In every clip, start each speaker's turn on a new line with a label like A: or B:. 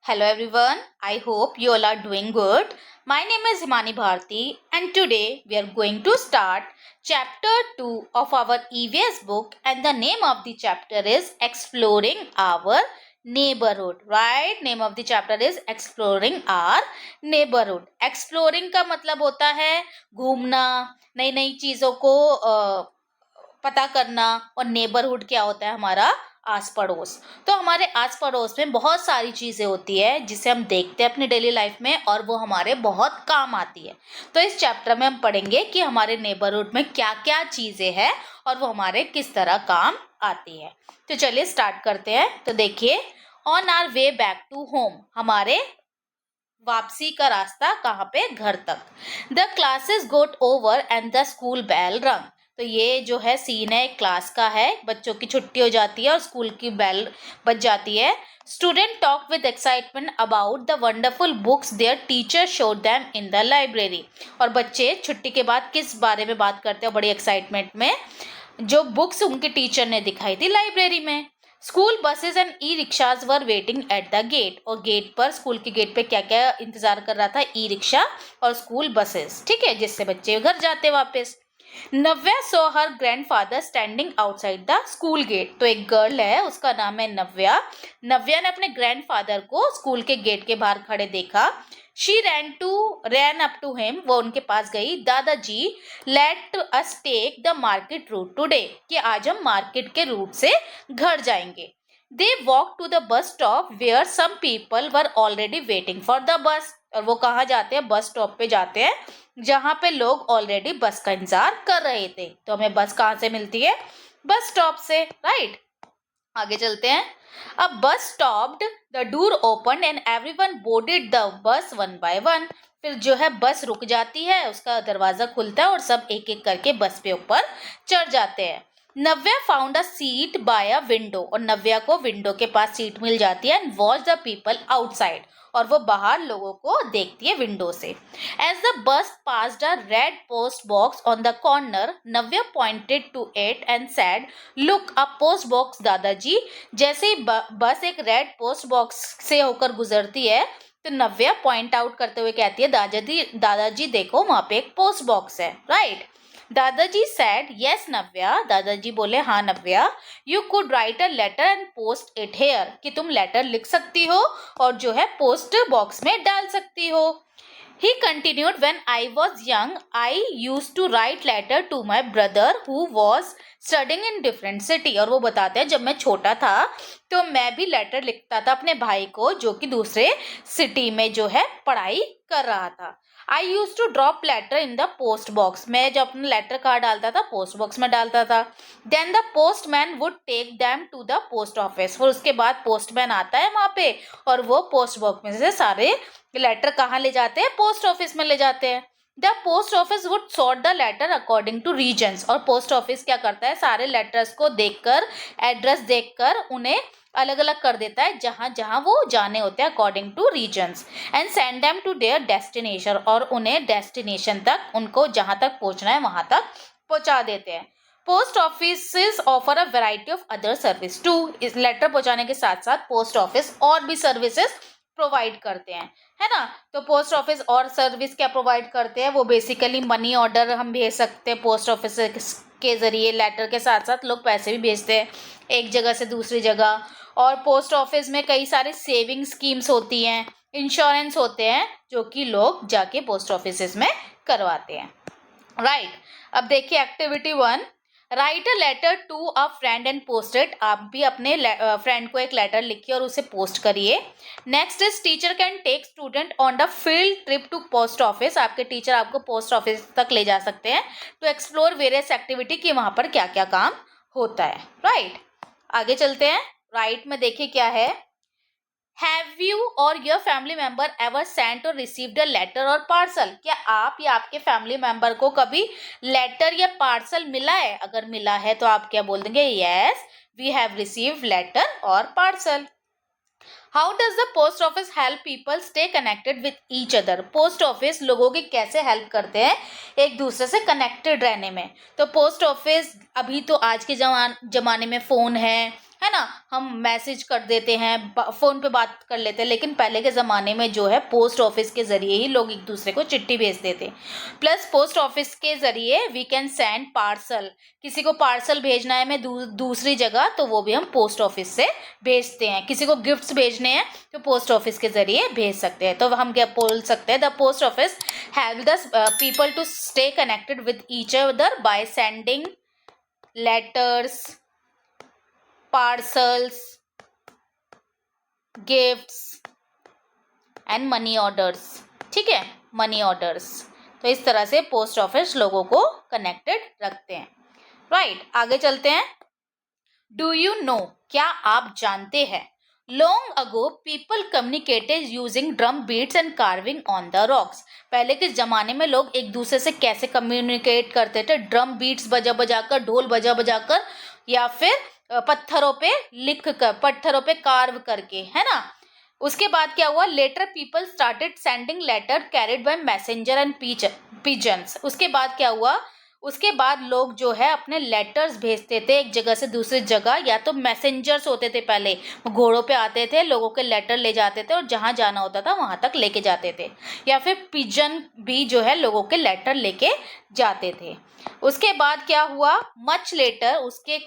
A: Hello everyone, I hope you all are doing good. My name is Himani Bharti and today we are going to start chapter 2 of our EVS book and the name of the chapter is Exploring Our Neighborhood. Right? Name of the chapter is Exploring Our Neighborhood. Exploring का मतलब होता है घूमना, नई नई चीज़ों को पता करना और नेबरहुड क्या होता है हमारा आस पड़ोस। तो हमारे आस पड़ोस में बहुत सारी चीज़ें होती है जिसे हम देखते हैं अपनी डेली लाइफ में और वो हमारे बहुत काम आती है। तो इस चैप्टर में हम पढ़ेंगे कि हमारे नेबरहुड में क्या क्या चीज़ें हैं और वो हमारे किस तरह काम आती है। तो चलिए स्टार्ट करते हैं। तो देखिए, on our way back to home, हमारे वापसी का रास्ता कहाँ पे? घर तक। The classes got over and the school bell rang. तो ये जो है सीन है क्लास का है, बच्चों की छुट्टी हो जाती है और स्कूल की बेल बज जाती है। Student talk with excitement about the wonderful books there teacher showed them in the library. और बच्चे छुट्टी के बाद किस बारे में बात करते हैं बड़ी एक्साइटमेंट में? जो बुक्स उनके टीचर ने दिखाई थी लाइब्रेरी में। School buses and e rickshaws were waiting at the gate. और गेट पर, स्कूल के गेट पे क्या क्या इंतजार कर रहा था? ई रिक्शा और स्कूल बसेस, ठीक है, जिससे बच्चे घर जाते वापस। Navya so her grandfather standing outside the school gate. तो एक गर्ल है, उसका नाम है नव्या। नव्या ने अपने ग्रैंडफादर को स्कूल के गेट के बाहर खड़े देखा। She ran up to him, वो उनके पास गई। Dadaji, let us take the market route today, कि आज हम मार्केट के रूट से घर जाएंगे। They walk to the bus stop where some people were already waiting for the bus. और वो कहाँ जाते हैं? बस स्टॉप पे जाते हैं जहाँ पे लोग ऑलरेडी बस का इंतजार कर रहे थे। तो हमें बस कहाँ से मिलती है? बस स्टॉप से, राइट। आगे चलते हैं। अब बस stopped, the door open and everyone boarded the bus one by one. फिर जो है बस रुक जाती है, उसका दरवाजा खुलता है और सब एक एक करके बस पे ऊपर चढ़ जाते हैं। Navya found a seat by a window, और नव्या को विंडो के पास सीट मिल जाती है। And watch the people outside, और वो बाहर लोगों को देखती है विंडो से। As the bus passed a red post box on the corner, Navya pointed to it and said, look a post box Dadaji. जैसे ही बस एक रेड पोस्ट बॉक्स से होकर गुजरती है तो नव्या पॉइंट आउट करते हुए कहती है, दादाजी देखो, वहां पे एक पोस्ट बॉक्स है, राइट। दादाजी सेड, यस नव्या। दादाजी बोले, हाँ Navya, you could write a letter and post it here, कि तुम लेटर लिख सकती हो और जो है पोस्ट बॉक्स में डाल सकती हो। He continued, when I was young, I used to write letter to my brother who was studying in different city। और वो बताते हैं, जब मैं छोटा था तो मैं भी लेटर लिखता था अपने भाई को जो कि दूसरे सिटी में जो है पढ़ाई कर रहा था। I used to drop letter in the post box। मैं जब अपना लेटर कहाँ डालता था? पोस्ट बॉक्स में डालता था। Then the postman would take them to the post office। फिर उसके बाद पोस्टमैन आता है वहाँ पे और वो पोस्ट बॉक्स में से सारे लेटर कहाँ ले जाते हैं? पोस्ट ऑफिस में ले जाते हैं। The post office would sort the letter according to regions. और पोस्ट ऑफिस क्या करता है? सारे लेटर्स को देखकर, एड्रेस देखकर उन्हें अलग अलग कर देता है जहां जहां वो जाने होते हैं according to regions. And send them to their destination, और उन्हें डेस्टिनेशन तक, उनको जहां तक पहुंचना है वहां तक पहुंचा देते हैं। Post office offer a variety of other service too. इस लेटर पहुंचाने के साथ साथ पोस्ट ऑफिस और भी सर्विसेज प्रोवाइड करते हैं, है ना। तो पोस्ट ऑफिस और सर्विस क्या प्रोवाइड करते हैं? वो बेसिकली मनी ऑर्डर हम भेज सकते हैं पोस्ट ऑफिस के जरिए। लेटर के साथ साथ लोग पैसे भी भेजते हैं एक जगह से दूसरी जगह। और पोस्ट ऑफिस में कई सारे सेविंग स्कीम्स होती हैं, इंश्योरेंस होते हैं जो कि लोग जाके पोस्ट ऑफिस में करवाते हैं, राइट। अब देखिए activity 1, write a letter to a friend and post it. आप भी अपने फ्रेंड को एक लेटर लिखिए और उसे पोस्ट करिए। Next is, teacher can take student on the field trip to post office. आपके टीचर आपको पोस्ट ऑफिस तक ले जा सकते हैं टू एक्सप्लोर वेरियस एक्टिविटी, कि वहां पर क्या क्या काम होता है, राइट। आगे चलते हैं। राइट में देखिए क्या है। Have you or your family member ever sent or received a letter or parcel? क्या आप या आपके फैमिली मेंबर को कभी लेटर या पार्सल मिला है? अगर मिला है तो आप क्या बोल देंगे? Yes, we have received letter or parcel. How does the post office help people stay connected with each other? Post office लोगों की कैसे हेल्प करते हैं एक दूसरे से कनेक्टेड रहने में? तो पोस्ट ऑफिस, अभी तो आज के जमाने में फ़ोन है, है ना, हम मैसेज कर देते हैं, फ़ोन पे बात कर लेते हैं, लेकिन पहले के ज़माने में जो है पोस्ट ऑफिस के ज़रिए ही लोग एक दूसरे को चिट्ठी भेजते थे। प्लस पोस्ट ऑफिस के ज़रिए वी कैन सेंड पार्सल, किसी को पार्सल भेजना है मैं दूसरी जगह, तो वो भी हम पोस्ट ऑफिस से भेजते हैं। किसी को गिफ्ट्स भेजने हैं तो पोस्ट ऑफिस के ज़रिए भेज सकते हैं। तो हम क्या बोल सकते हैं, the post office help the people to stay connected with each other by sending letters, parcels, gifts and money orders. ठीक है, मनी ऑर्डर्स। तो इस तरह से पोस्ट ऑफिस लोगों को कनेक्टेड रखते हैं। राइट, आगे चलते हैं। डू यू नो, क्या आप जानते हैं, long ago people communicated using drum beats and carving on the rocks. पहले के ज़माने में लोग एक दूसरे से कैसे कम्युनिकेट करते थे, ड्रम बीट्स बजा बजा कर, ढोल बजा बजा कर, या फिर पत्थरों पे लिख कर, पत्थरों पे कार्व करके, है ना। उसके बाद क्या हुआ, later people started sending letter carried by messenger and pigeons. उसके बाद क्या हुआ, उसके बाद लोग जो है अपने लेटर्स भेजते थे एक जगह से दूसरी जगह, या तो मैसेंजर्स होते थे पहले, घोड़ों पे आते थे, लोगों के लेटर ले जाते थे और जहाँ जाना होता था वहाँ तक लेके जाते थे, या फिर पिजन भी जो है लोगों के लेटर लेके जाते थे। उसके बाद क्या हुआ, मच लेटर, उसके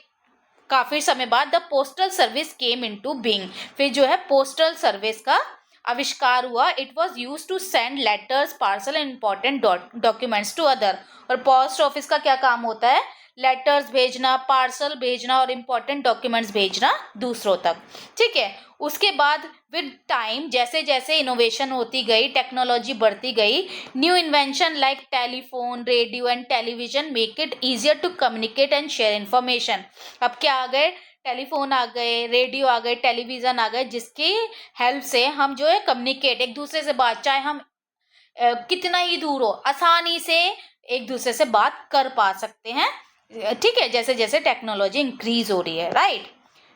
A: काफ़ी समय बाद the postal service came into being, फिर जो है पोस्टल सर्विस का आविष्कार हुआ। It was use to send letters, parcel and important documents to other. और पोस्ट ऑफिस का क्या काम होता है, लेटर्स भेजना, पार्सल भेजना और इम्पॉर्टेंट डॉक्यूमेंट्स भेजना दूसरों तक। ठीक है, उसके बाद विद टाइम जैसे जैसे इनोवेशन होती गई, टेक्नोलॉजी बढ़ती गई, new invention like telephone, radio and television make it easier to communicate and share information. अब क्या आ गए, टेलीफोन आ गए, रेडियो आ गए, टेलीविज़न आ गए, जिसकी हेल्प से हम जो है कम्युनिकेट, एक दूसरे से बात, चाहे हम कितना ही दूर हो, आसानी से एक दूसरे से बात कर पा सकते हैं। ठीक है, जैसे जैसे टेक्नोलॉजी इंक्रीज हो रही है। Right,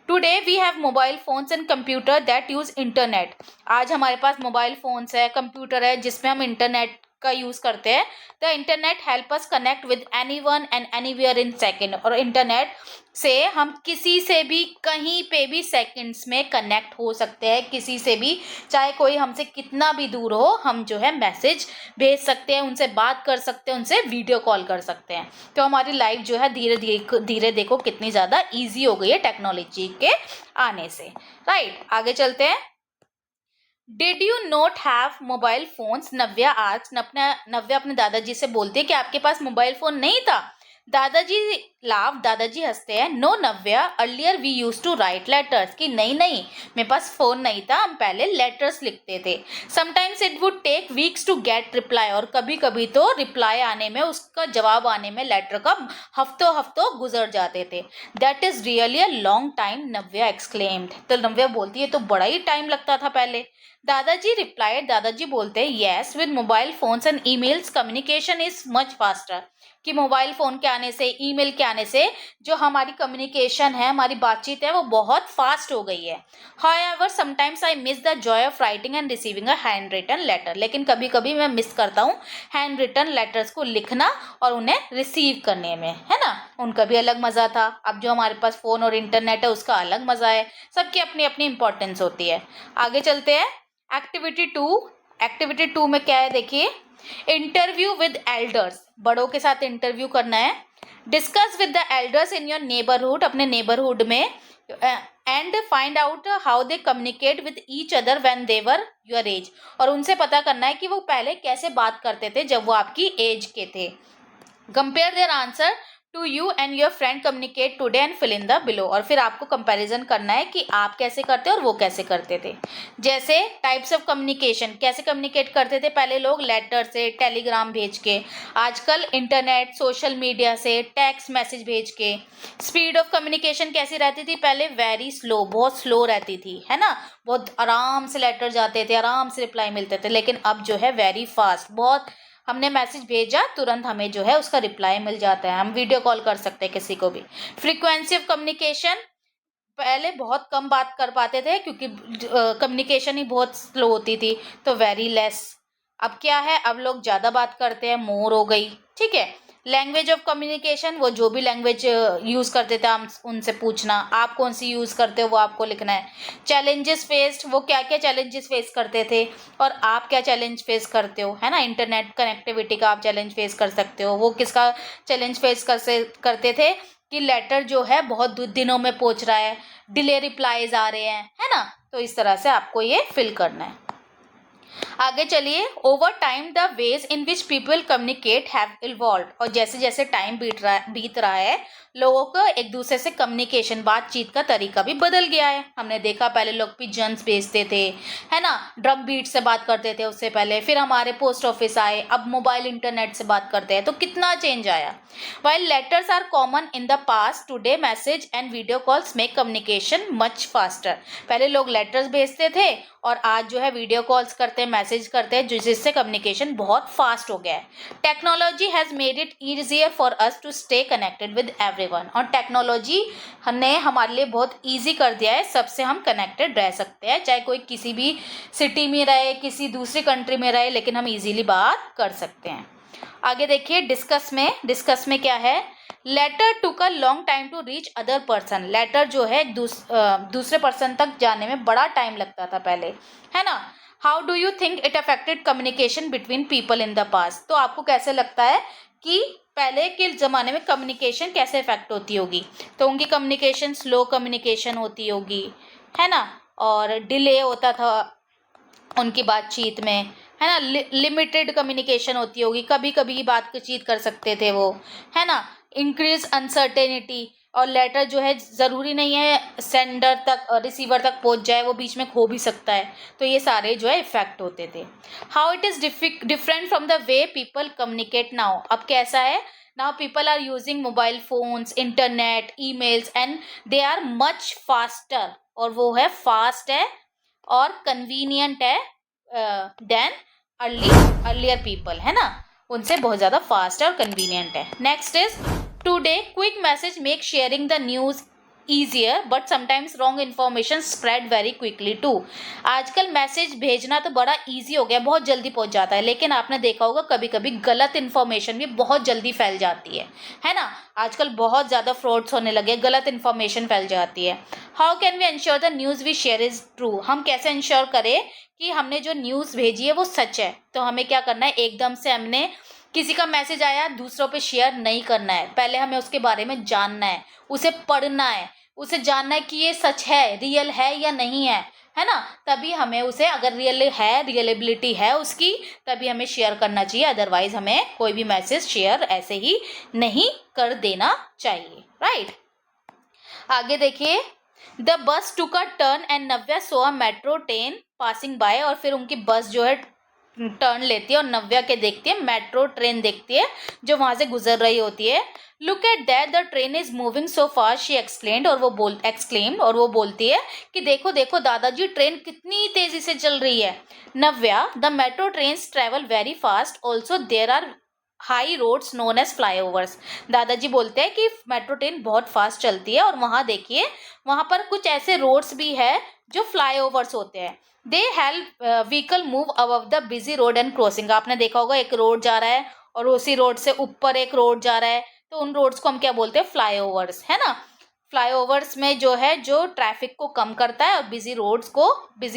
A: today we have mobile phones and computer that use internet. आज हमारे पास मोबाइल फोन्स है, कंप्यूटर है, जिसमें हम इंटरनेट का यूज करते हैं। The internet help us connect with anyone and anywhere in second. और इंटरनेट से हम किसी से भी कहीं पे भी सेकंड्स में कनेक्ट हो सकते हैं, किसी से भी, चाहे कोई हमसे कितना भी दूर हो, हम जो है मैसेज भेज सकते हैं, उनसे बात कर सकते हैं, उनसे वीडियो कॉल कर सकते हैं। तो हमारी लाइफ जो है धीरे धीरे धीरे देखो कितनी ज़्यादा ईजी हो गई है टेक्नोलॉजी के आने से। राइट, आगे चलते हैं। Did you not have mobile phones, Navya asks. Navya अपने दादाजी से बोलती है कि आपके पास मोबाइल फोन नहीं था। दादाजी लाफ, दादाजी हंसते हैं। No Navya, earlier we use to write letters, कि नहीं नहीं मेरे पास फोन नहीं था, हम पहले लेटर्स लिखते थे। Sometimes it would take weeks to get reply, और कभी कभी तो रिप्लाई आने में, उसका जवाब आने में लेटर का हफ्तों हफ्तों गुजर जाते थे। That is really a long time, Navya exclaimed. तो नव्या बोलती है तो बड़ा ही टाइम लगता था पहले। दादाजी रिप्लाइड, दादाजी बोलते हैं, yes with mobile phones and emails communication is much faster, कि मोबाइल फ़ोन के आने से, ईमेल के आने से जो हमारी कम्युनिकेशन है, हमारी बातचीत है, वो बहुत फास्ट हो गई है। However sometimes I miss the joy of writing and receiving a hand written letter, लेकिन कभी कभी मैं मिस करता हूँ हैंड रिटन लेटर्स को लिखना और उन्हें रिसीव करने में, है ना। उनका भी अलग मज़ा था। अब जो हमारे पास फ़ोन और इंटरनेट है उसका अलग मज़ा है। सबकी अपनी अपनी इंपॉर्टेंस होती है। आगे चलते हैं। एक्टिविटी 2, एक्टिविटी 2 में क्या है देखिए, इंटरव्यू विद एल्डर्स, बड़ों के साथ इंटरव्यू करना है। Discuss with the elders in your neighbourhood, अपने नेबरहुड में, and find out how they communicate with each other when they were your age, और उनसे पता करना है कि वो पहले कैसे बात करते थे जब वो आपकी एज के थे। Compare their answer to you and your friend communicate today and fill in the below, और फिर आपको कंपैरिजन करना है कि आप कैसे करते और वो कैसे करते थे। जैसे टाइप्स ऑफ कम्युनिकेशन, कैसे कम्युनिकेट करते थे पहले लोग, लेटर से, टेलीग्राम भेज के, आजकल इंटरनेट, सोशल मीडिया से, टेक्स्ट मैसेज भेज के। स्पीड ऑफ कम्युनिकेशन कैसी रहती थी पहले, वेरी स्लो, बहुत स्लो रहती थी, है ना, बहुत आराम से लेटर जाते थे, आराम से रिप्लाई मिलते थे। लेकिन अब जो है वेरी फास्ट, बहुत, हमने मैसेज भेजा तुरंत हमें जो है उसका रिप्लाई मिल जाता है, हम वीडियो कॉल कर सकते हैं किसी को भी। फ्रीक्वेंसी ऑफ कम्युनिकेशन, पहले बहुत कम बात कर पाते थे क्योंकि कम्युनिकेशन ही बहुत स्लो होती थी, तो वेरी लेस। अब क्या है, अब लोग ज़्यादा बात करते हैं, मोर हो गई। ठीक है, लैंग्वेज ऑफ कम्युनिकेशन, वो जो भी लैंग्वेज यूज़ करते थे हम उनसे पूछना, आप कौन सी यूज़ करते हो वो आपको लिखना है। चैलेंजेस फेस्ड, वो क्या क्या चैलेंजेस फेस करते थे और आप क्या चैलेंज फेस करते हो, है ना। इंटरनेट कनेक्टिविटी का आप चैलेंज फेस कर सकते हो, वो किसका चैलेंज फेस करते थे कि लेटर जो है बहुत दिनों में पहुंच रहा है, डिले रिप्लाईज आ रहे हैं, है ना। तो इस तरह से आपको ये फिल करना है। आगे चलिए, over time the ways in which people communicate have evolve, और जैसे जैसे टाइम बीत रहा है लोगों का एक दूसरे से कम्युनिकेशन बातचीत का तरीका भी बदल गया है। हमने देखा पहले लोग पिजन्स भेजते थे, है ना, ड्रम बीट से बात करते थे उससे पहले, फिर हमारे पोस्ट ऑफिस आए, अब मोबाइल इंटरनेट से बात करते हैं, तो कितना चेंज आया। While letters are common in the past, today message and video calls make communication much faster. पहले लोग लेटर्स भेजते थे और आज जो है वीडियो कॉल्स करते हैं, मैसेज करते हैं, जिससे कम्युनिकेशन बहुत फास्ट हो गया है। Technology has made it easier for us to stay connected with everyone, और टेक्नोलॉजी ने हमारे लिए बहुत ईजी कर दिया है, सबसे हम कनेक्टेड रह सकते हैं, चाहे कोई किसी भी सिटी में रहे, किसी दूसरी कंट्री में रहे, लेकिन हम इजीली बात कर सकते हैं। आगे देखिए, डिस्कस में क्या है, letter took a long time to reach other person. Letter जो है दूसरे पर्सन तक जाने में बड़ा टाइम लगता था पहले, है ना। How do you think it affected communication between people in the past, तो आपको कैसे लगता है कि पहले के ज़माने में कम्युनिकेशन कैसे इफेक्ट होती होगी। तो उनकी कम्युनिकेशन स्लो कम्युनिकेशन होती होगी, है ना, और डिले होता था उनकी बातचीत में, है ना, लिमिटेड कम्युनिकेशन होती होगी, कभी कभी बातचीत कर सकते थे वो, है ना। इंक्रीज अनसर्टेनिटी, और लेटर जो है ज़रूरी नहीं है सेंडर तक रिसीवर तक पहुंच जाए, वो बीच में खो भी सकता है। तो ये सारे जो है इफेक्ट होते थे। How it is different from the way people communicate now, अब कैसा है, now people are using mobile phones, internet, emails, and they are much faster, और वो है फास्ट है और कन्वीनियंट है देन अर्लियर पीपल, है ना, उनसे बहुत ज़्यादा फास्ट और कन्वीनियंट है। Next is today quick message make sharing the news easier but sometimes wrong information spread very quickly too. आजकल मैसेज भेजना तो बड़ा ईजी हो गया, बहुत जल्दी पहुंच जाता है, लेकिन आपने देखा होगा कभी कभी गलत इन्फॉर्मेशन भी बहुत जल्दी फैल जाती है ना। आजकल बहुत ज़्यादा फ्रॉड्स होने लगे, गलत इन्फॉर्मेशन फैल जाती है। How can we ensure the news we share is true, हम कैसे इंश्योर करें कि हमने जो न्यूज़ भेजी है वो सच है। तो हमें क्या करना है, एकदम से हमने किसी का मैसेज आया दूसरों पे शेयर नहीं करना है, पहले हमें उसके बारे में जानना है, उसे पढ़ना है, उसे जानना है कि ये सच है, रियल है या नहीं है ना। तभी हमें उसे, अगर रियल है, रियलेबिलिटी है उसकी, तभी हमें शेयर करना चाहिए, अदरवाइज हमें कोई भी मैसेज शेयर ऐसे ही नहीं कर देना चाहिए, राइट। आगे देखिए, the bus took a turn and Navya so a metro train passing by, और फिर उनकी बस जो है टर्न लेती है और नव्या के देखती है, मेट्रो ट्रेन देखती है जो वहां से गुजर रही होती है। Look at that the train is moving so fast, she explained, और वो बोलती है कि देखो देखो दादाजी, ट्रेन कितनी तेजी से चल रही है। Navya, the metro trains travel very fast, also there are high roads known as flyovers. दादाजी बोलते हैं कि मेट्रो ट्रेन बहुत फास्ट चलती है, और वहां देखिए वहां पर कुछ ऐसे रोड्स भी है जो फ्लाईओवर्स होते हैं। They help vehicle move above the busy road and crossing. आपने देखा होगा एक रोड जा रहा है और उसी रोड से ऊपर एक रोड जा रहा है, तो उन रोड्स को हम क्या बोलते हैं, फ्लाईओवर्स, है ना। फ्लाईओवर्स में जो है जो ट्रैफिक को कम करता है और बिजी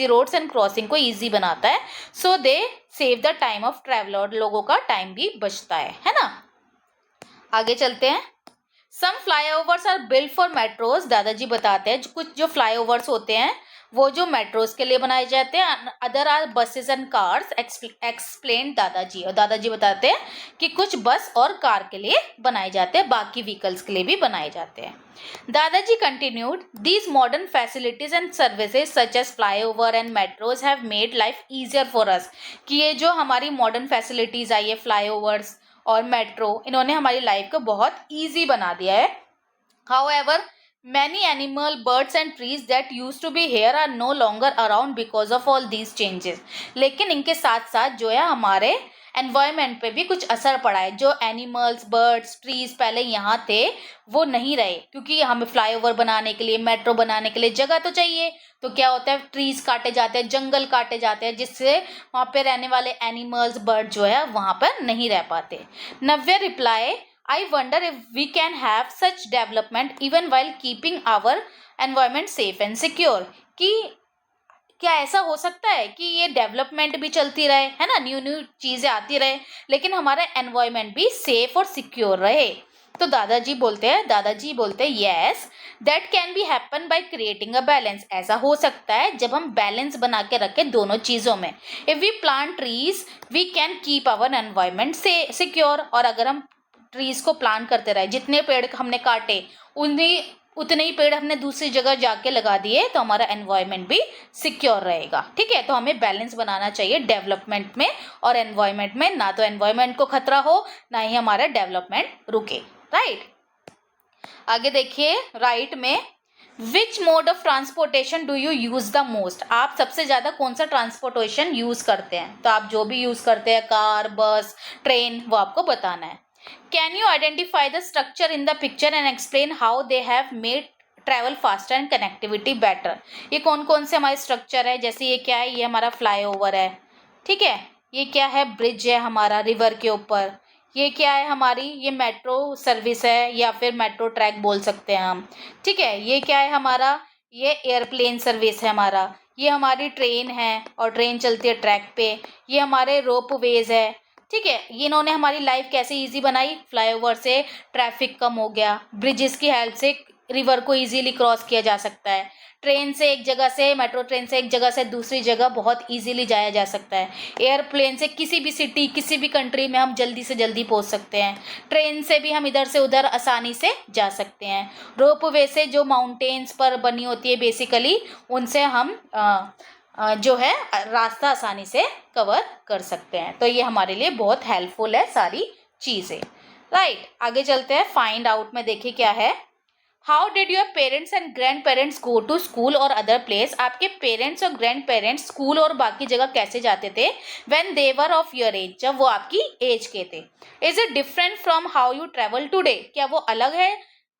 A: रोड्स एंड क्रॉसिंग को इजी बनाता है, so they save the time of traveller, लोगों का टाइम भी बचता है ना। आगे चलते हैं, some flyovers are build for metros. दादाजी बताते हैं कुछ जो फ्लाईओवर्स होते हैं वो जो मेट्रोज के लिए बनाए जाते हैं, other are buses and cars, explain Dadaji, और दादाजी बताते हैं कि कुछ बस और कार के लिए बनाए जाते हैं, बाकी व्हीकल्स के लिए भी बनाए जाते हैं। Dadaji continued, these modern facilities and services such as flyover and metros have made life easier for us, कि ये जो हमारी मॉडर्न फैसिलिटीज आई है, फ्लाईओवर्स और मेट्रो, इन्होंने हमारी लाइफ को बहुत ईजी बना दिया है। However many animal, birds and trees that used to be here are no longer around because of all these changes। लेकिन इनके साथ साथ जो है हमारे एनवायरनमेंट पे भी कुछ असर पड़ा है। जो एनिमल्स, बर्ड्स, ट्रीज पहले यहाँ थे वो नहीं रहे, क्योंकि हमें फ्लाईओवर बनाने के लिए, मेट्रो बनाने के लिए जगह तो चाहिए, तो क्या होता है, ट्रीज काटे जाते हैं, जंगल काटे जाते हैं, जिससे वहाँ पे रहने वाले एनिमल्स, बर्ड जो है वहाँ पर नहीं रह पाते। नव्या reply, I wonder if we can have such development even while keeping our environment safe and secure. कि क्या ऐसा हो सकता है कि ये डेवलपमेंट भी चलती रहे, है ना, न्यू न्यू चीज़ें आती रहे, लेकिन हमारा एनवायरनमेंट भी सेफ और सिक्योर रहे. तो दादाजी बोलते हैं yes that can be happen by creating a balance. ऐसा हो सकता है जब हम बैलेंस बना के रखें दोनों चीज़ों में. If we plant trees we can keep our environment से सिक्योर. और अगर हम ट्रीज को प्लांट करते रहे, जितने पेड़ हमने काटे उतने ही पेड़ हमने दूसरी जगह जाके लगा दिए, तो हमारा एनवायरनमेंट भी सिक्योर रहेगा. ठीक है, तो हमें बैलेंस बनाना चाहिए डेवलपमेंट में और एनवायरनमेंट में. ना तो एनवायरनमेंट को खतरा हो, ना ही हमारा डेवलपमेंट रुके. राइट. आगे देखिए, राइट में which mode of transportation do you use the most. आप सबसे ज्यादा कौन सा ट्रांसपोर्टेशन यूज करते हैं. तो आप जो भी यूज करते हैं, कार, बस, ट्रेन, वो आपको बताना है. Can you identify the structure in the picture and explain how they have made travel faster and connectivity better. ये कौन कौन से हमारे स्ट्रक्चर है. जैसे ये क्या है, ये हमारा फ्लाईओवर है. ठीक है, ये क्या है, ब्रिज है हमारा रिवर के ऊपर. ये क्या है हमारी, ये मेट्रो सर्विस है या फिर मेट्रो ट्रैक बोल सकते हैं हम. ठीक है, ये क्या है हमारा, ये एयरप्लेन सर्विस है हमारा. ये हमारी ट्रेन है और ट्रेन चलती है ट्रैक पे. ये हमारे रोप वेज है. ठीक है, ये इन्होंने हमारी लाइफ कैसे इजी बनाई. फ्लाईओवर से ट्रैफिक कम हो गया. ब्रिजेस की हेल्प से रिवर को इजीली क्रॉस किया जा सकता है. ट्रेन से एक जगह से, मेट्रो ट्रेन से एक जगह से दूसरी जगह बहुत इजीली जाया जा सकता है. एयरप्लेन से किसी भी सिटी, किसी भी कंट्री में हम जल्दी से जल्दी पहुंच सकते हैं. ट्रेन से भी हम इधर से उधर आसानी से जा सकते हैं. रोप वे से जो माउंटेन्स पर बनी होती है बेसिकली, उनसे हम जो है रास्ता आसानी से कवर कर सकते हैं. तो ये हमारे लिए बहुत हेल्पफुल है सारी चीज़ें. राइट, आगे चलते हैं. फाइंड आउट में देखिए क्या है. How did your parents and grand parents go to school और अदर प्लेस. आपके पेरेंट्स और ग्रैंड पेरेंट्स स्कूल और बाकी जगह कैसे जाते थे. When they were of your age, जब वो आपकी एज के थे. Is it different from how you travel today. क्या वो अलग है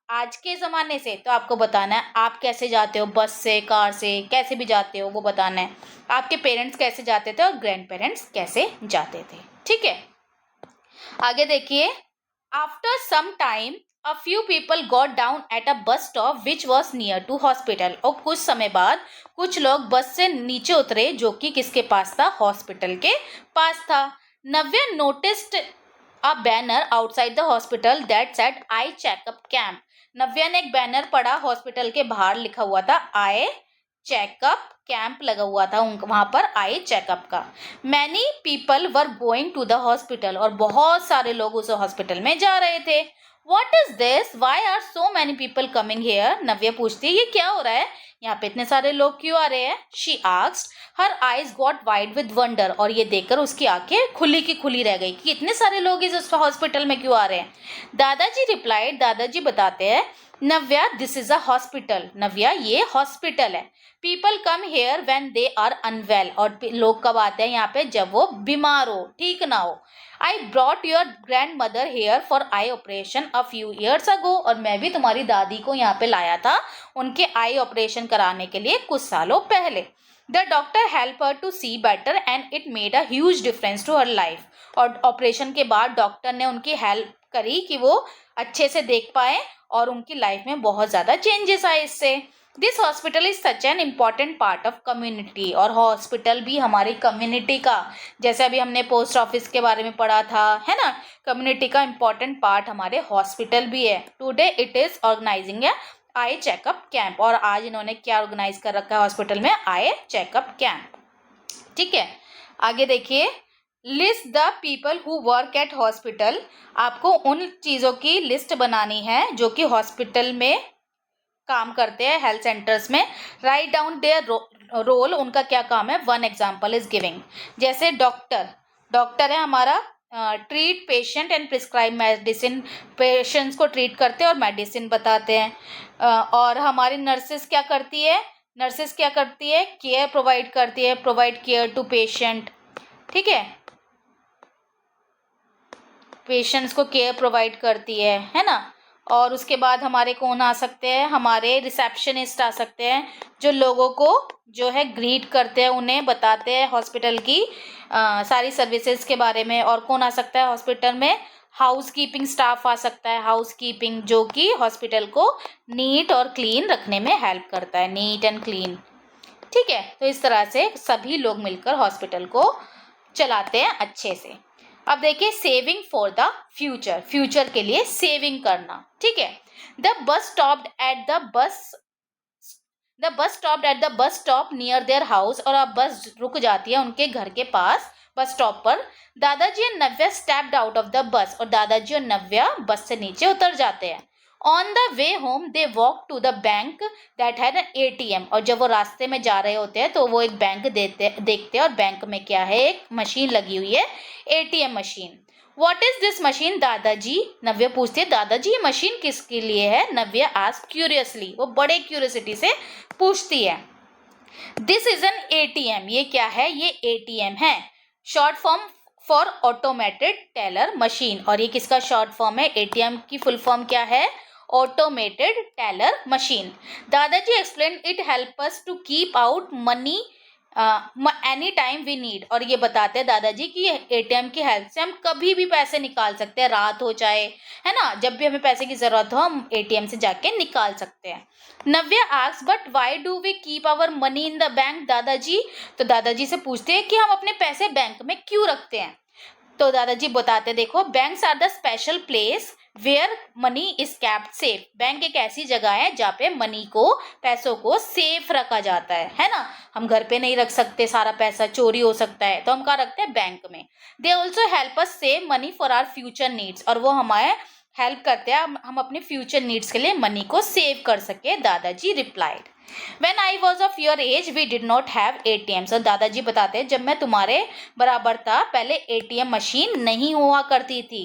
A: आज के ज़माने से. तो आपको बताना है आप कैसे जाते हो, बस से, कार से, कैसे भी जाते हो वो बताना है. आपके पेरेंट्स कैसे जाते थे और ग्रैंड पेरेंट्स कैसे जाते थे. ठीक है, आगे देखिए. After some time a few people got down at a bus stop which was near to hospital. और कुछ समय बाद कुछ लोग बस से नीचे उतरे जो कि किसके पास था, हॉस्पिटल के पास था. Navya noticed a banner outside the hospital that said eye checkup camp. Navya ने एक बैनर पढ़ा हॉस्पिटल के बाहर, लिखा हुआ था आई चेकअप कैंप लगा हुआ था वहां पर, आई चेकअप का. Many people were going to the hospital. और बहुत सारे लोग उस हॉस्पिटल में जा रहे थे. What is this, why are so many people coming here. Navya पूछती है ये क्या हो रहा है, यहाँ पे इतने सारे लोग क्यों आ रहे हैं. She asked. Her eyes got wide with wonder. और ये देखकर उसकी आंखें खुली की खुली रह गई कि इतने सारे लोग इस हॉस्पिटल में क्यों आ रहे हैं. दादाजी रिप्लाइड. दादाजी बताते हैं Navya this is a hospital. Navya ये हॉस्पिटल है. People come here when they are unwell. और लोग कब आते हैं यहाँ पे, जब वो बीमार हो, ठीक ना हो. I brought your grand mother here for I operation a few years ago. और मैं भी तुम्हारी दादी को यहाँ पे लाया था उनके आई ऑपरेशन कराने के लिए कुछ सालों पहले. The doctor help her to see better and it made a huge difference to her life. और ऑपरेशन के बाद डॉक्टर ने उनकी हेल्प करी कि वो अच्छे से देख पाए और उनकी लाइफ में बहुत ज़्यादा चेंजेस आए इससे. This hospital is such an important part of community. और हॉस्पिटल भी हमारी कम्युनिटी का, जैसे अभी हमने पोस्ट ऑफिस के बारे में पढ़ा था, है ना, कम्युनिटी का इम्पॉर्टेंट पार्ट हमारे हॉस्पिटल भी है. Today it is organising a eye checkup camp. और आज इन्होंने क्या ऑर्गेनाइज कर रखा है हॉस्पिटल में, आई चेकअप कैंप. ठीक है, आगे देखिए. List the people who work at hospital. आपको उन चीज़ों की लिस्ट बनानी है जो कि हॉस्पिटल में काम करते हैं, हेल्थ सेंटर्स में. Write down their role. उनका क्या काम है. One example is giving. जैसे डॉक्टर है हमारा, treat patient and prescribe medicine. Patients को ट्रीट करते हैं और मेडिसिन बताते हैं. और हमारी नर्सेस क्या करती है, केयर प्रोवाइड करती है, प्रोवाइड केयर टू पेशेंट. ठीक है, पेशेंट्स को केयर प्रोवाइड करती है ना. और उसके बाद हमारे कौन आ सकते हैं, हमारे रिसेप्शनिस्ट आ सकते हैं जो लोगों को जो है ग्रीट करते हैं, उन्हें बताते हैं हॉस्पिटल की सारी सर्विसेज के बारे में. और कौन आ सकता है हॉस्पिटल में, हाउस कीपिंग स्टाफ आ सकता है, हाउस कीपिंग जो कि हॉस्पिटल को नीट और क्लीन रखने में हेल्प करता है, नीट एंड क्लीन। ठीक है, तो इस तरह से सभी लोग मिलकर हॉस्पिटल को चलाते हैं अच्छे से। अब देखिए saving for the future, future के लिए सेविंग करना। ठीक है, the bus stopped at the bus stop near their house, और अब बस रुक जाती है उनके घर के पास, बस स्टॉप पर। दादाजी and Navya stepped out of the bus, और दादाजी और नव्या बस से नीचे उतर जाते हैं। On the way home they walk to the bank that had an ATM, और जब वो रास्ते में जा रहे होते हैं तो वो एक बैंक देखते हैं, और बैंक में क्या है, एक मशीन लगी हुई है, ATM machine. What is this machine दादाजी, नव्या पूछती है, दादाजी ये मशीन किसके लिए है? नव्या आस्क क्यूरियसली, वो बड़े क्यूरियोसिटी से पूछती है। दिस इज एन ATM, ये क्या है? ये ATM है, short form for automated teller machine. और ये किसका शॉर्ट फॉर्म है? ATM की फुल फॉर्म क्या है? Automated teller machine. दादाजी explain it help us to keep out money any time we need, और ये बताते हैं दादाजी कि ATM की हेल्प से हम कभी भी पैसे निकाल सकते हैं, रात हो जाए, है ना, जब भी हमें पैसे की जरूरत हो हम ATM से जाके निकाल सकते हैं। Navya asks but why do we keep our money in the bank दादाजी, तो दादाजी से पूछते हैं कि हम अपने पैसे बैंक में क्यों रखते हैं। तो दादाजी बताते, देखो banks are the special place where money is kept safe, bank एक ऐसी जगह है जहाँ पे मनी को, पैसों को सेफ रखा जाता है ना। हम घर पे नहीं रख सकते, सारा पैसा चोरी हो सकता है, तो हम कहाँ रखते हैं? बैंक में। They also help us save money for our future needs, और वो हमारे हेल्प करते हैं हम अपने फ्यूचर नीड्स के लिए मनी को सेव कर सके, दादाजी replied. When I was of your age, we did not have ATMs, और दादाजी बताते हैं जब मैं तुम्हारे बराबर था पहले ATM मशीन नहीं हुआ करती थी।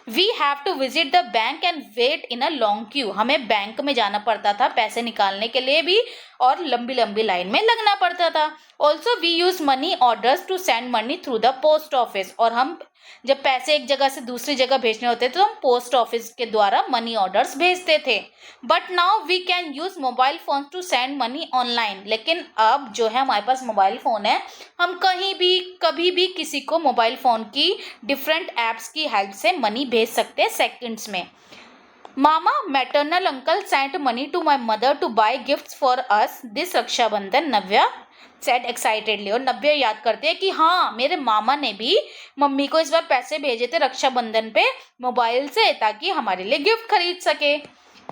A: We have to visit the bank and wait in a long queue, हमें बैंक में जाना पड़ता था पैसे निकालने के लिए भी, और लंबी लंबी लाइन में लगना पड़ता था। Also we use money orders to send money through the post office, और हम जब पैसे एक जगह से दूसरी जगह भेजने होते तो हम पोस्ट ऑफिस के द्वारा मनी ऑर्डर्स भेजते थे। But now we can use mobile phone to send money online, लेकिन अब जो है हमारे पास मोबाइल फोन है, हम कहीं भी कभी भी किसी को मोबाइल फोन की डिफरेंट एप्स की हेल्प से मनी भेज सकते हैं सेकंड्स में। मामा maternal uncle sent money to my mother to buy gifts for us this Rakshabandhan, Navya said excitedly, और नव्या याद करते हैं कि हाँ मेरे मामा ने भी मम्मी को इस बार पैसे भेजे थे रक्षाबंधन पे मोबाइल से, ताकि हमारे लिए गिफ्ट खरीद सके।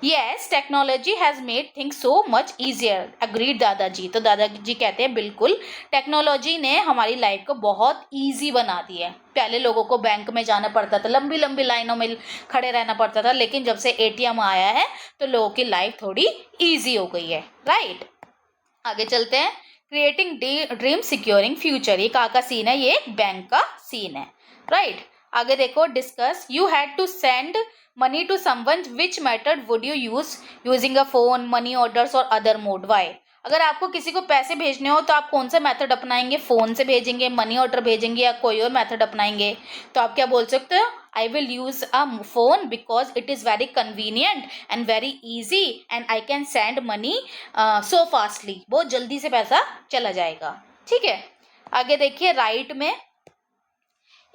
A: Yes technology has made things so much easier, agreed दादाजी, तो दादाजी कहते हैं बिल्कुल टेक्नोलॉजी ने हमारी लाइफ को बहुत ईजी बना दी है। पहले लोगों को बैंक में जाना पड़ता था, लंबी लंबी लाइनों में खड़े रहना पड़ता था, लेकिन जब से ATM आया है तो लोगों की लाइफ थोड़ी ईजी हो गई है, राइट। आगे चलते हैं, क्रिएटिंग ड्रीम सिक्योरिंग फ्यूचर, ये कहाँ का सीन है? ये बैंक का सीन है, राइट। आगे देखो, discuss you had to send money to someone, which method would you using a phone, money orders और अदर मोड, वाई। अगर आपको किसी को पैसे भेजने हो तो आप कौन सा मेथड अपनाएंगे? फोन से भेजेंगे, मनी ऑर्डर भेजेंगे, या कोई और मेथड अपनाएंगे? तो आप क्या बोल सकते हो? I will use a phone because it is very convenient and very easy and I can send money so fastly, बहुत जल्दी से पैसा चला जाएगा। ठीक है, आगे देखिए राइट में,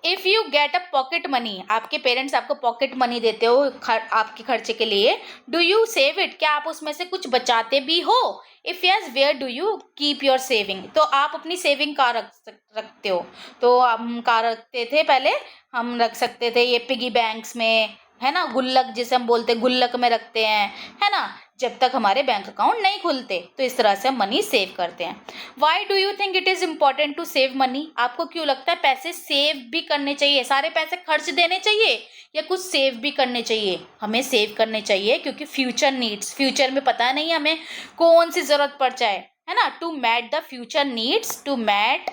A: if you get a pocket money, आपके पेरेंट्स आपको पॉकेट मनी देते हो आपके खर्चे के लिए, डू यू सेव इट, क्या आप उसमें से कुछ बचाते भी हो? If yes where do you keep your saving, तो आप अपनी सेविंग कहाँ रखते हो? तो हम कहाँ रखते थे पहले? हम रख सकते थे ये पिगी बैंक्स में, है ना, गुल्लक जिसे हम बोलते हैं, गुल्लक में रखते हैं, है ना, जब तक हमारे बैंक अकाउंट नहीं खुलते। तो इस तरह से हम मनी सेव करते हैं। Why do you think it is important to save money, आपको क्यों लगता है पैसे सेव भी करने चाहिए? सारे पैसे खर्च देने चाहिए या कुछ सेव भी करने चाहिए? हमें सेव करने चाहिए, क्योंकि फ्यूचर नीड्स, फ्यूचर में पता नहीं हमें कौन सी ज़रूरत पड़ जाए, है ना। To meet the future needs, to meet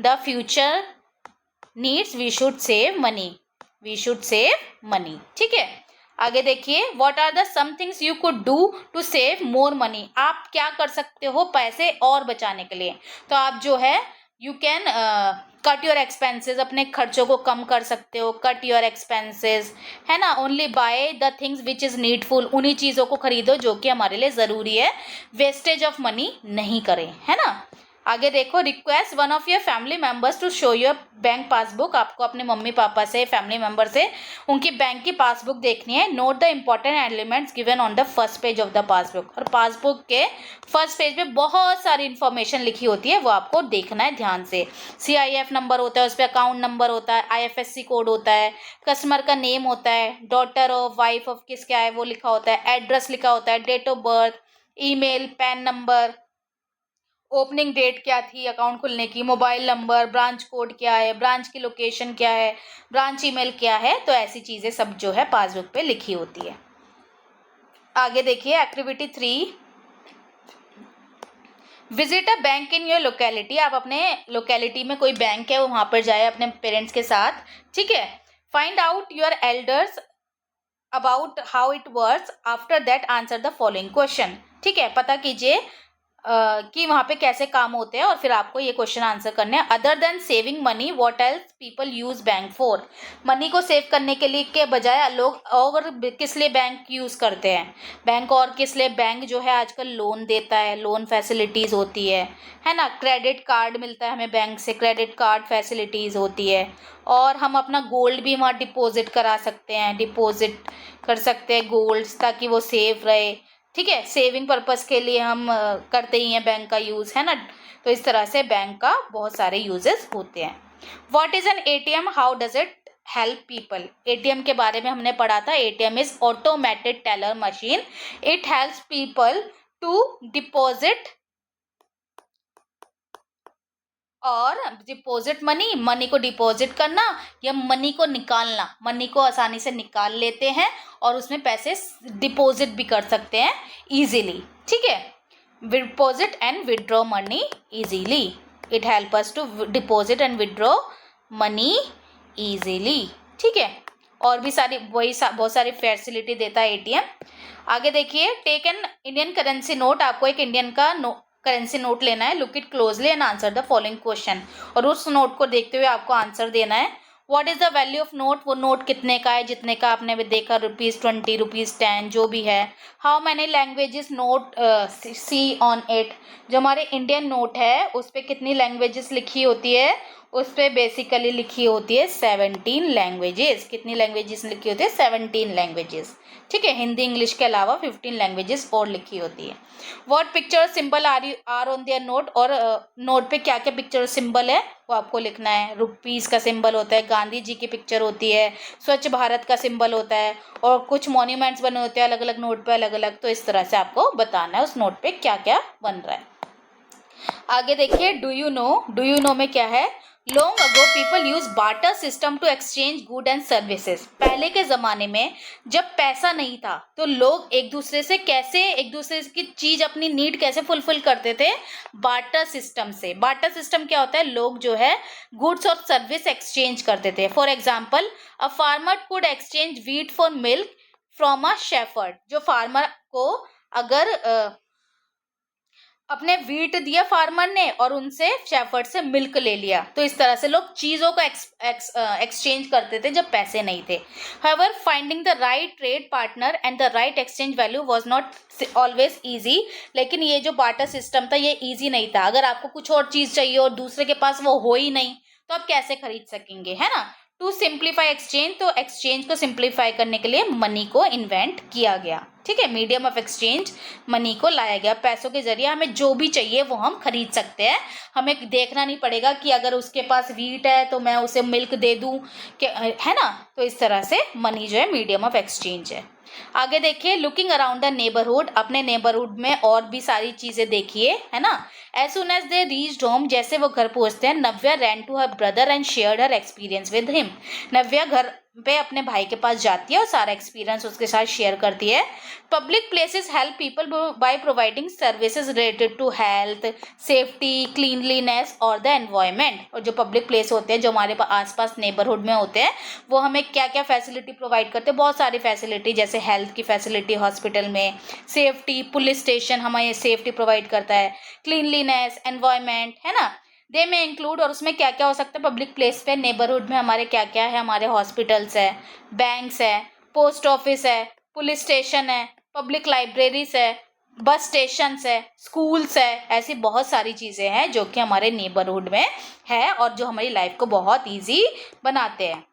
A: the future needs we should save money, we should save money. ठीक है, आगे देखिए, what are the some things you could do to save more money, आप क्या कर सकते हो पैसे और बचाने के लिए? तो आप जो है you can cut your expenses, अपने खर्चों को कम कर सकते हो, कट योर एक्सपेंसेस, है ना। Only by the things which is needful, उन्हीं चीज़ों को खरीदो जो कि हमारे लिए ज़रूरी है, वेस्टेज ऑफ मनी नहीं करें, है ना। आगे देखो, request one of your family members to show your bank passbook. आपको अपने मम्मी पापा से, फैमिली मेंबर से उनकी बैंक की पासबुक देखनी है। Note the important elements given on the first page of the passbook. और पासबुक के फर्स्ट पेज पे बहुत सारी इंफॉर्मेशन लिखी होती है, वो आपको देखना है ध्यान से। CIF नंबर होता है, उस पर अकाउंट नंबर होता है, IFSC कोड होता है, कस्टमर का नेम होता है, डॉटर ऑफ, वाइफ ऑफ किस क्या है वो लिखा होता है, एड्रेस लिखा होता है, date of birth, email, PAN number, opening date क्या थी अकाउंट खुलने की, मोबाइल नंबर, ब्रांच कोड क्या है, ब्रांच की लोकेशन क्या है, ब्रांच ईमेल क्या है। तो ऐसी चीज़ें सब जो है पासबुक पे लिखी होती है। आगे देखिए activity 3, visit a bank in your locality. आप अपने लोकेलिटी में कोई बैंक है, वो वहाँ पर जाए अपने पेरेंट्स के साथ, ठीक है। Find out your elders about how it works, after that answer the following question. ठीक है, पता कीजिए कि वहाँ पे कैसे काम होते हैं और फिर आपको ये क्वेश्चन आंसर करने हैं। Other than saving money what else people use bank for. Money को सेव करने के लिए के बजाय लोग और किस लिए बैंक यूज करते हैं, बैंक और किस लिए, बैंक जो है आजकल लोन देता है, लोन फैसिलिटीज होती है ना। क्रेडिट कार्ड मिलता है हमें बैंक से, क्रेडिट कार्ड फैसिलिटीज होती है। और हम अपना गोल्ड भी वहाँ डिपॉजिट करा सकते हैं, डिपॉजिट कर सकते हैं गोल्ड, ताकि वो सेफ रहे। ठीक है, सेविंग पर्पस के लिए हम करते ही हैं बैंक का यूज़, है ना। तो इस तरह से बैंक का बहुत सारे यूजेस होते हैं। What is an ATM, how does it help people. ATM के बारे में हमने पढ़ा था। ATM is automated teller machine, it helps people to deposit और डिपॉजिट मनी, मनी को डिपॉजिट करना या मनी को निकालना। मनी को आसानी से निकाल लेते हैं और उसमें पैसे डिपॉजिट भी कर सकते हैं इजीली। ठीक है, deposit and withdraw money easily, it help us to deposit and withdraw money easily. ठीक है, और भी सारी बहुत सारी फैसिलिटी देता है ATM। आगे देखिए, take an Indian currency note. आपको एक इंडियन का करेंसी नोट लेना है। Look it closely and answer the following question. और उस नोट को देखते हुए आपको आंसर देना है। What is the value of note, वो नोट कितने का है, जितने का आपने भी देखा, ₹20, ₹10, जो भी है। How many languages note see on it, जो हमारे इंडियन नोट है उस पर कितनी लैंग्वेजेस लिखी होती है, उस पर बेसिकली लिखी होती है 17 लैंग्वेजेस। कितनी लैंग्वेजेस लिखी होती है, 17 लैंग्वेजेस। ठीक है, हिंदी इंग्लिश के अलावा 15 लैंग्वेजेस और लिखी होती है। What picture symbol are on their note, और नोट पे क्या क्या पिक्चर सिंबल है वो आपको लिखना है। रुपीस का सिंबल होता है, गांधी जी की पिक्चर होती है, स्वच्छ भारत का सिंबल होता है, और कुछ मॉन्यूमेंट्स बने होते हैं अलग अलग नोट पे अलग अलग। तो इस तरह से आपको बताना है उस नोट पे क्या क्या बन रहा है। आगे देखिए, डू यू नो में क्या है। Long ago people use barter system to exchange good and services. पहले के ज़माने में जब पैसा नहीं था तो लोग एक दूसरे से कैसे, एक दूसरे की चीज़, अपनी नीड कैसे फुलफिल करते थे, बार्टर सिस्टम से। बार्टर सिस्टम क्या होता है, लोग जो है गुड्स और सर्विस एक्सचेंज करते थे। For example, a farmer could exchange wheat for milk from a shepherd. जो फार्मर को अगर अपने व्हीट दिया फार्मर ने और उनसे शेफर्ड से मिल्क ले लिया, तो इस तरह से लोग चीज़ों का एक्सचेंज करते थे जब पैसे नहीं थे। However finding the right trade partner and the right exchange value was not always easy. लेकिन ये जो बार्टर सिस्टम था ये ईजी नहीं था। अगर आपको कुछ और चीज़ चाहिए और दूसरे के पास वो हो ही नहीं, तो आप कैसे खरीद सकेंगे, है ना। टू सिंप्लीफाई एक्सचेंज, तो एक्सचेंज को सिंप्लीफाई करने के लिए मनी को इन्वेंट किया गया। ठीक है, मीडियम ऑफ एक्सचेंज मनी को लाया गया। पैसों के जरिए हमें जो भी चाहिए वो हम खरीद सकते हैं। हमें देखना नहीं पड़ेगा कि अगर उसके पास व्हीट है तो मैं उसे मिल्क दे दूं, है ना। तो इस तरह से मनी जो है मीडियम ऑफ एक्सचेंज है। आगे देखिए, लुकिंग अराउंड द नेबरहुड। अपने नेबरहुड में और भी सारी चीजें देखिए, है ना। As soon as they reached home, जैसे वो घर पहुंचते हैं, Navya ran to her brother and shared her experience with him. Navya घर पे अपने भाई के पास जाती है और सारा एक्सपीरियंस उसके साथ शेयर करती है। Public places help people by providing services related to health, safety, cleanliness और द एनवायरनमेंट। और जो पब्लिक प्लेस होते हैं, जो हमारे आसपास नेबरहुड में होते हैं, वो हमें क्या क्या फैसिलिटी प्रोवाइड करते हैं, बहुत सारी फैसिलिटी, जैसे हेल्थ की फैसिलिटी हॉस्पिटल में, सेफ्टी, पुलिस स्टेशन हमें सेफ्टी प्रोवाइड करता है, क्लीनलीनेस, एनवायरनमेंट, है ना। दे में इंक्लूड, और उसमें क्या क्या हो सकता है पब्लिक प्लेस पे, नेबरहुड में हमारे क्या क्या है, हमारे हॉस्पिटल्स है, बैंक्स है, पोस्ट ऑफिस है, पुलिस स्टेशन है, पब्लिक लाइब्रेरीज है, बस स्टेशंस है, स्कूल्स है, ऐसी बहुत सारी चीज़ें हैं जो कि हमारे नेबरहुड में है और जो हमारी लाइफ को बहुत ईजी बनाते हैं।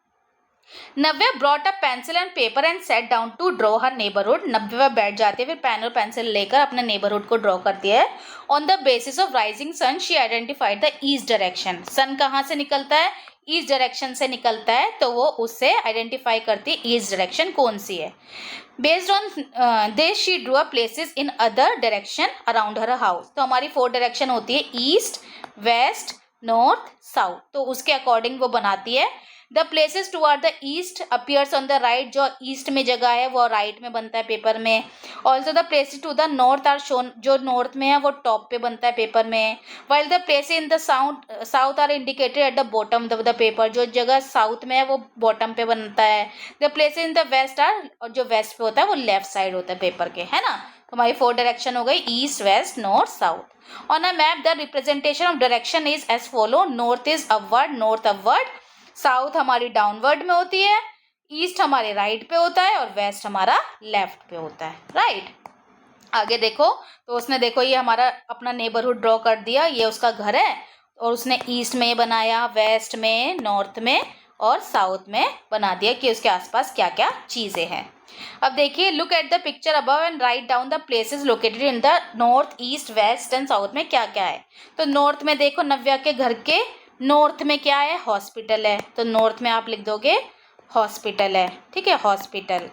A: Navya brought a pencil and paper and set down to draw her neighbourhood. Navya बैठ जाती है, फिर पेन और पेंसिल लेकर अपने नेबरहुड को ड्रॉ करती है। On the basis of rising sun she identified the east direction. Sun कहाँ से निकलता है? ईस्ट डायरेक्शन से निकलता है, तो वो उससे आइडेंटिफाई करती है ईस्ट डायरेक्शन कौन सी है। Based on this she draw places in other direction around her house. तो हमारी 4 डायरेक्शन होती है, ईस्ट, वेस्ट, नॉर्थ, साउथ। तो उसके अकॉर्डिंग वो बनाती है। The places toward the east appears on the right. जो ईस्ट में जगह है वो राइट में बनता है पेपर में। Also the places to the north are shown. जो नॉर्थ में है वो टॉप पे बनता है पेपर में। While the places in the south are indicated at the bottom of the paper. जो जगह साउथ में है वो बॉटम पे बनता है। The places in the west are, और जो वेस्ट पे होता है वो लेफ्ट साइड होता है पेपर के, है ना। तो हमारी 4 डायरेक्शन हो गई, east, west, north, south. On a map the representation of direction is as follow. North is upward, north upward. South हमारी डाउनवर्ड में होती है, ईस्ट हमारे राइट पे होता है और वेस्ट हमारा लेफ्ट पे होता है, राइट। आगे देखो, तो उसने देखो ये हमारा अपना नेबरहुड ड्रॉ कर दिया, ये उसका घर है और उसने ईस्ट में बनाया, वेस्ट में, नॉर्थ में और साउथ में बना दिया कि उसके आसपास क्या क्या चीज़ें हैं। अब देखिए, look at the picture above and write down the places located in the north, east, west and south में क्या क्या है। तो नॉर्थ में देखो, नव्या के घर के नॉर्थ में क्या है? हॉस्पिटल है, तो नॉर्थ में आप लिख दोगे हॉस्पिटल है, ठीक है, हॉस्पिटल।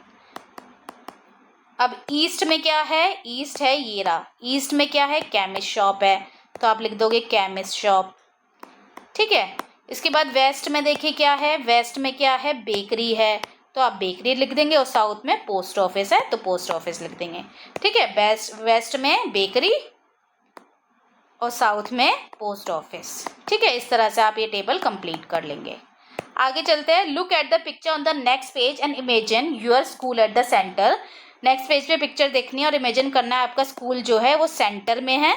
A: अब ईस्ट में क्या है? ईस्ट है ये रहा, ईस्ट में क्या है? केमिस्ट शॉप है, तो आप लिख दोगे केमिस्ट शॉप, ठीक है। इसके बाद वेस्ट में देखिए क्या है? वेस्ट में क्या है? बेकरी है, तो आप बेकरी लिख देंगे। और साउथ में पोस्ट ऑफिस है, तो पोस्ट ऑफिस लिख देंगे, ठीक है। वेस्ट में बेकरी और साउथ में पोस्ट ऑफिस, ठीक है। इस तरह से आप ये टेबल कंप्लीट कर लेंगे। आगे चलते हैं। Look at the picture on the next page and imagine your school at the centre. Next page पे पिक्चर देखनी है और इमेजिन करना है आपका स्कूल जो है वो सेंटर में है।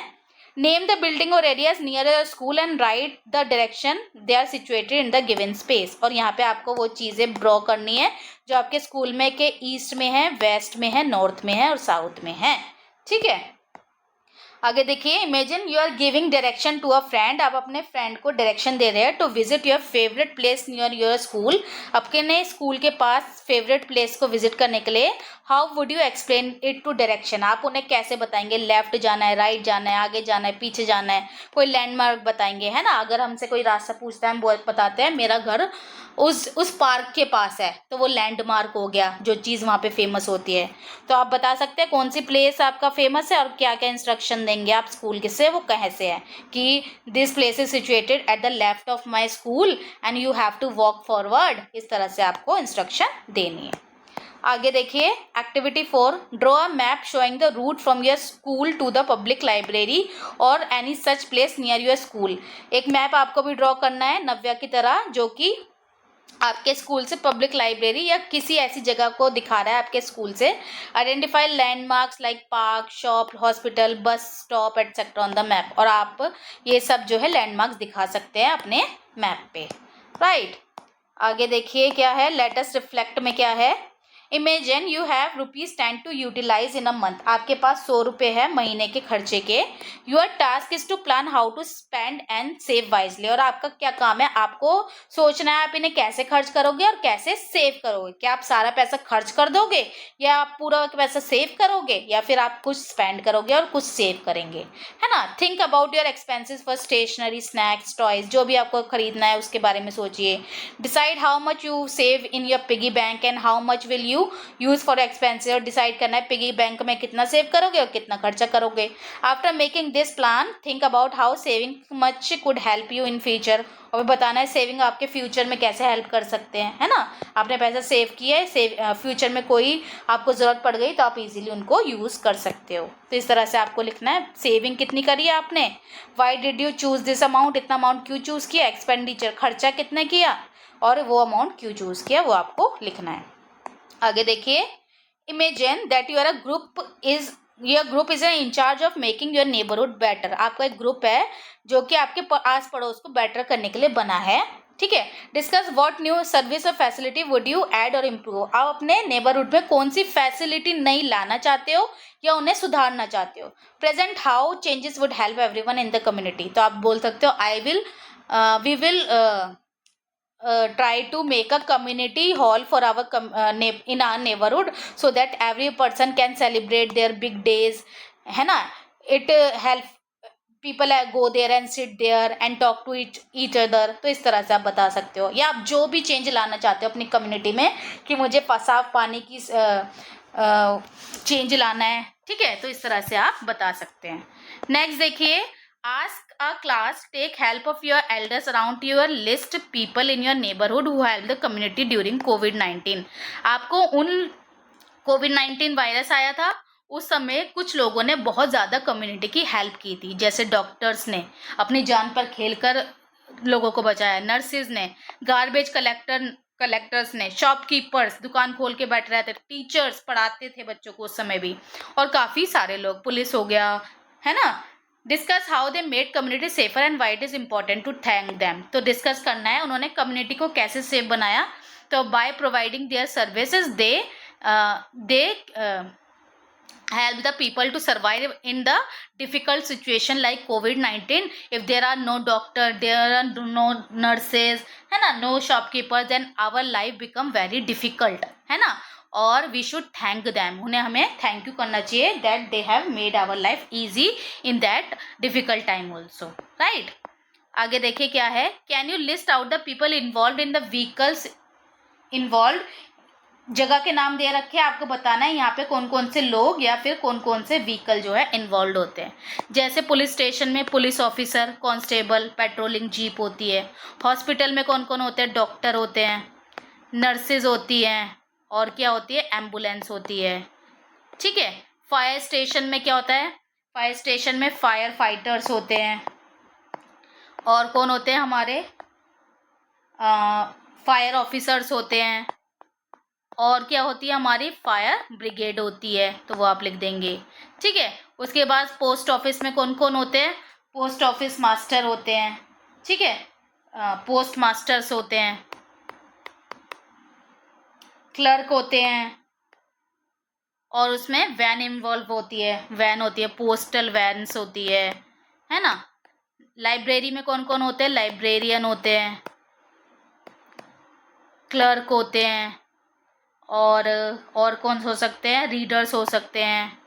A: नेम द बिल्डिंग और areas near the school and write the direction they are situated in the given space. और यहाँ पे आपको वो चीज़ें ड्रॉ करनी है जो आपके स्कूल में के ईस्ट में है, वेस्ट में है, नॉर्थ में है और साउथ में है, ठीक है। आगे देखिए, imagine you are giving direction to a friend. आप अपने फ्रेंड को डायरेक्शन दे रहे हैं to visit your favourite place near your school. अपने स्कूल के पास फेवरेट प्लेस को विजिट करने के लिए how would you explain it to direction. आप उन्हें कैसे बताएंगे? लेफ्ट जाना है, राइट जाना है, आगे जाना है, पीछे जाना है, कोई लैंडमार्क बताएंगे, है ना। अगर हमसे कोई रास्ता पूछता है, हम बताते हैं मेरा घर उस पार्क के पास है, तो वो लैंडमार्क हो गया, जो चीज़ वहाँ पे फेमस होती है। तो आप बता सकते हैं कौन सी प्लेस आपका फेमस है और क्या क्या इंस्ट्रक्शन देंगे आप स्कूल के से, वो कहाँ से है कि this place is situated at the left of my school and you have to walk forward. इस तरह से आपको इंस्ट्रक्शन देनी है। आगे देखिए, activity 4, draw a map showing the route from your school to the public library और any such place near your school. एक मैप आपको भी ड्रॉ करना है नव्या की तरह, जो कि आपके स्कूल से पब्लिक लाइब्रेरी या किसी ऐसी जगह को दिखा रहा है आपके स्कूल से। Identify landmarks like park, shop, hospital, bus stop etcetera on the map. और आप ये सब जो है लैंडमार्क्स दिखा सकते हैं अपने मैप पे, राइट। आगे देखिए क्या है, लेट अस रिफ्लेक्ट में क्या है। Imagine you have ₹10 to utilise in a month. आपके पास 100 रुपये है महीने के खर्चे के। Your task is to plan how to spend and save wisely. और आपका क्या काम है? आपको सोचना है आप इन्हें कैसे खर्च करोगे और कैसे सेव करोगे। क्या आप सारा पैसा खर्च कर दोगे या आप पूरा पैसा सेव करोगे, या फिर आप कुछ स्पेंड करोगे और कुछ सेव करेंगे, है ना। Think about your expenses for stationery, snacks, toys, जो भी आपको खरीदना है उसके बारे में सोचिए। Decide how much you save in your piggy bank and how much will you use for expenses. और डिसाइड करना है पिगी बैंक में कितना सेव करोगे और कितना खर्चा करोगे। After making this plan think about how saving much could help you in future. और बताना है सेविंग आपके फ्यूचर में कैसे हेल्प कर सकते हैं, है ना। आपने पैसा सेव किया है, फ्यूचर में कोई आपको ज़रूरत पड़ गई तो आप इजीली उनको यूज़ कर सकते हो। तो इस तरह से आपको लिखना है सेविंग कितनी करी है आपने, why did you choose this amount, इतना अमाउंट क्यों चूज़ किया, एक्सपेंडिचर खर्चा कितने किया और वो अमाउंट क्यों चूज़ किया, वो आपको लिखना है। आगे देखिए, imagine that your group is in charge of making your neighbourhood better. आपका एक ग्रुप है जो कि आपके आस पड़ोस को बेटर करने के लिए बना है। ठीक है। डिस्कस व्हाट न्यू सर्विस और फैसिलिटी वुड यू ऐड और इम्प्रूव। आप अपने नेबरहुड में कौन सी फैसिलिटी नई लाना चाहते हो या उन्हें सुधारना चाहते हो। Present how changes would help everyone in the community. तो आप बोल सकते हो we will try to make a community hall for our in our neighborhood so that every person can celebrate their big days, है ना। it help people go there and sit there and talk to each other। तो इस तरह से आप बता सकते हो, या आप जो भी चेंज लाना चाहते हो अपनी कम्युनिटी में कि मुझे साफ पानी की चेंज लाना है, ठीक है, तो इस तरह से आप बता सकते हैं। नेक्स्ट देखिए, ask a class take help of your elders around your list people in your neighborhood who help the community during COVID-19। आपको उन COVID-19 वायरस आया था उस समय कुछ लोगों ने बहुत ज़्यादा कम्युनिटी की हेल्प की थी, जैसे डॉक्टर्स ने अपनी जान पर खेलकर लोगों को बचाया, नर्सेज ने, गार्बेज कलेक्टर्स ने, शॉपकीपर्स दुकान खोल के बैठ रहे थे, टीचर्स पढ़ाते थे बच्चों को उस समय भी, और काफ़ी सारे लोग, पुलिस हो गया, है ना। Discuss how they made community safer and why it is important to thank them. तो डिस्कस करना है उन्होंने कम्युनिटी को कैसे सेफ बनाया। तो by providing their services they help the people to survive in the difficult situation like COVID-19। if there are no doctor, there are no nurses, है ना, no shopkeepers, then our life become very difficult, है ना। और we should thank them, उन्हें हमें thank you करना चाहिए that they have made our life easy in that difficult time also, right। आगे देखिए क्या है, can you list out the people involved in the vehicles involved। जगह के नाम दे रखे हैं, आपको बताना है यहाँ पे कौन कौन से लोग या फिर कौन कौन से व्हीकल जो है इन्वॉल्व होते हैं। जैसे पुलिस स्टेशन में police officer, constable, patrolling jeep होती है। हॉस्पिटल में कौन कौन होते हैं, डॉक्टर होते हैं, नर्सेज होती हैं, और क्या होती है, एम्बुलेंस होती है, ठीक है। फायर स्टेशन में क्या होता है, फायर स्टेशन में फायर फाइटर्स होते हैं, और कौन होते हैं हमारे फायर ऑफिसर्स होते हैं, और क्या होती है हमारी फायर ब्रिगेड होती है, तो वो आप लिख देंगे, ठीक है। उसके बाद पोस्ट ऑफिस में कौन कौन होते हैं, पोस्ट ऑफिस मास्टर होते हैं, ठीक है, पोस्ट मास्टर्स होते हैं, क्लर्क होते हैं, और उसमें वैन इन्वॉल्व होती है, वैन होती है, पोस्टल वैन्स होती है ना। लाइब्रेरी में कौन कौन होते हैं, लाइब्रेरियन होते हैं, क्लर्क होते हैं, और कौन हो सकते हैं, रीडर्स हो सकते हैं,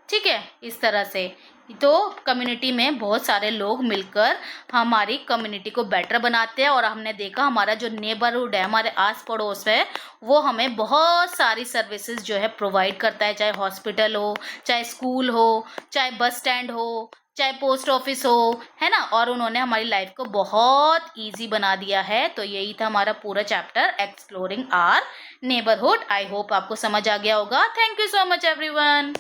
A: ठीक है। इस तरह से तो कम्युनिटी में बहुत सारे लोग मिलकर हमारी कम्युनिटी को बेटर बनाते हैं, और हमने देखा हमारा जो नेबरहुड है, हमारे आस पड़ोस है, वो हमें बहुत सारी सर्विसेज जो है प्रोवाइड करता है, चाहे हॉस्पिटल हो, चाहे स्कूल हो, चाहे बस स्टैंड हो, चाहे पोस्ट ऑफिस हो, है ना। और उन्होंने हमारी लाइफ को बहुत ईजी बना दिया है। तो यही था हमारा पूरा chapter exploring our neighbourhood. I hope आपको समझ आ गया होगा। Thank you so much everyone.